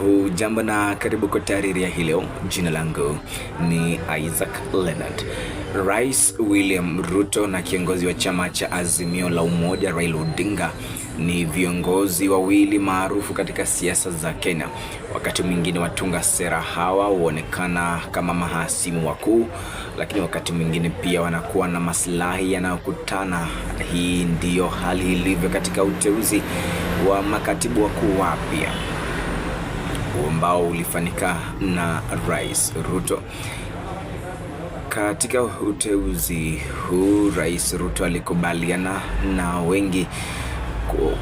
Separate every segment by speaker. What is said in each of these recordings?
Speaker 1: Hujambo na karibu kwa taarifa ya leo. Jina langu ni Isaac Leonard. Rais William Ruto na kiongozi wa chama cha Azimio la Umoja Raila Odinga ni viongozi wawili maarufu katika siasa za Kenya. Wakati mwingine watunga sera hawa huonekana kama mahasimu wakuu, lakini wakati mwingine pia wanakuwa na maslahi yanayokutana. Hii ndiyo hali ilivyo katika uteuzi wa makatibu wakuu wapya ambao ulifanyika na Rais Ruto. Katika uteuzi huu, Rais Ruto alikubaliana na wengi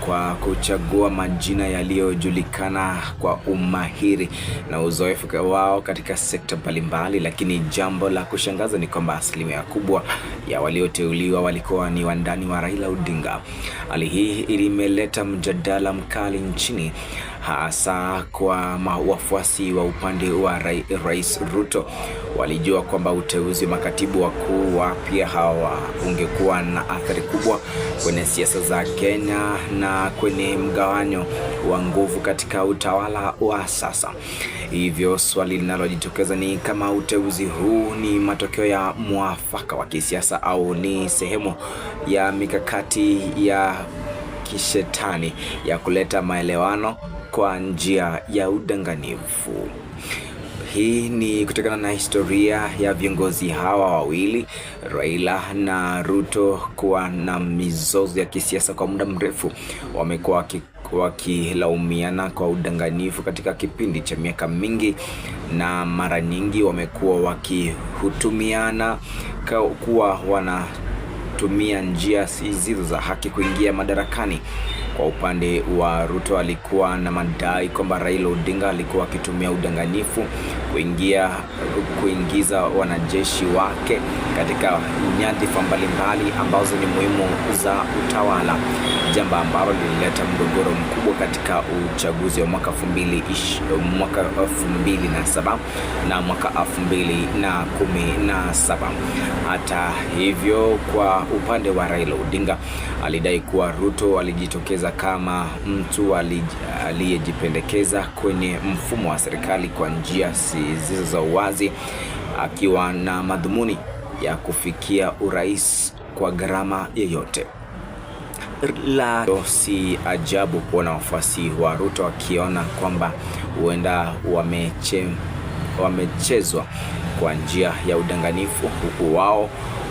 Speaker 1: kwa kuchagua majina yaliyojulikana kwa umahiri na uzoefu wao katika sekta mbalimbali, lakini jambo la kushangaza ni kwamba asilimia kubwa ya walioteuliwa walikuwa ni wandani wa Raila Odinga. Hali hii ilimeleta mjadala mkali nchini, hasa kwa wafuasi wa upande wa Rais Ruto. Walijua kwamba uteuzi wa makatibu wakuu wapya hawa ungekuwa na athari kubwa kwenye siasa za Kenya na kwenye mgawanyo wa nguvu katika utawala wa sasa. Hivyo swali linalojitokeza ni kama uteuzi huu ni matokeo ya mwafaka wa kisiasa au ni sehemu ya mikakati ya kishetani ya kuleta maelewano kwa njia ya udanganyifu. Hii ni kutokana na historia ya viongozi hawa wawili, Raila na Ruto, kuwa na mizozo ya kisiasa kwa muda mrefu. Wamekuwa wakilaumiana kwa udanganyifu katika kipindi cha miaka mingi, na mara nyingi wamekuwa wakihutumiana kuwa wanatumia njia zisizo za haki kuingia madarakani. Kwa upande wa Ruto, alikuwa na madai kwamba Raila Odinga alikuwa akitumia udanganyifu kuingiza wanajeshi wake katika nyadhifa mbalimbali ambazo ni muhimu za utawala, jambo ambalo lilileta mgogoro mkubwa katika uchaguzi wa mwaka 2007 na mwaka 2017. Hata hivyo, kwa upande wa Raila Odinga, alidai kuwa Ruto alijitokeza kama mtu aliyejipendekeza kwenye mfumo wa serikali kwa njia zisizo za uwazi, akiwa na madhumuni ya kufikia urais kwa gharama yoyote. Si ajabu kuona wafuasi wa Ruto wakiona kwamba huenda wamechezwa kwa njia ya udanganyifu, huku wao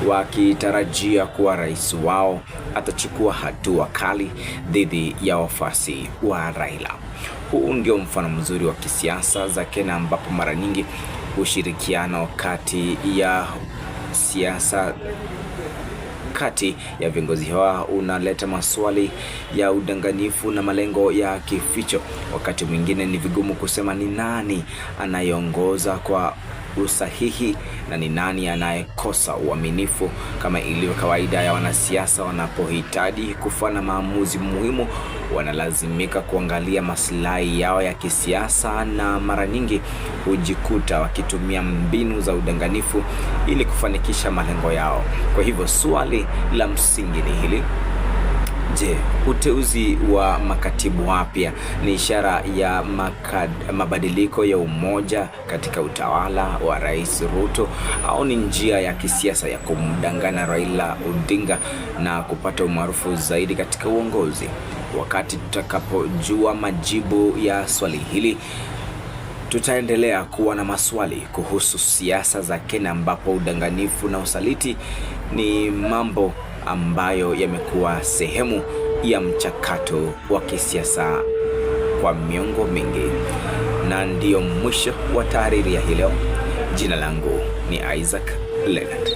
Speaker 1: wakitarajia kuwa rais wao atachukua hatua kali dhidi ya wafuasi wa Raila. Huu ndio mfano mzuri wa kisiasa za Kenya, ambapo mara nyingi ushirikiano kati ya viongozi hawa unaleta maswali ya udanganyifu na malengo ya kificho. Wakati mwingine ni vigumu kusema ni nani anayeongoza kwa usahihi na ni nani anayekosa uaminifu. Kama ilivyo kawaida ya wanasiasa, wanapohitaji kufanya maamuzi muhimu, wanalazimika kuangalia maslahi yao ya kisiasa, na mara nyingi hujikuta wakitumia mbinu za udanganyifu ili kufanikisha malengo yao. Kwa hivyo swali la msingi ni hili: je, uteuzi wa makatibu wapya ni ishara ya mabadiliko ya umoja katika utawala wa Rais Ruto, au ni njia ya kisiasa ya kumdanganya Raila Odinga na kupata umaarufu zaidi katika uongozi? Wakati tutakapojua majibu ya swali hili, tutaendelea kuwa na maswali kuhusu siasa za Kenya, ambapo udanganyifu na usaliti ni mambo ambayo yamekuwa sehemu ya mchakato wa kisiasa kwa miongo mingi. Na ndiyo mwisho wa taarifa ya leo. Jina langu ni Isaac Leonard.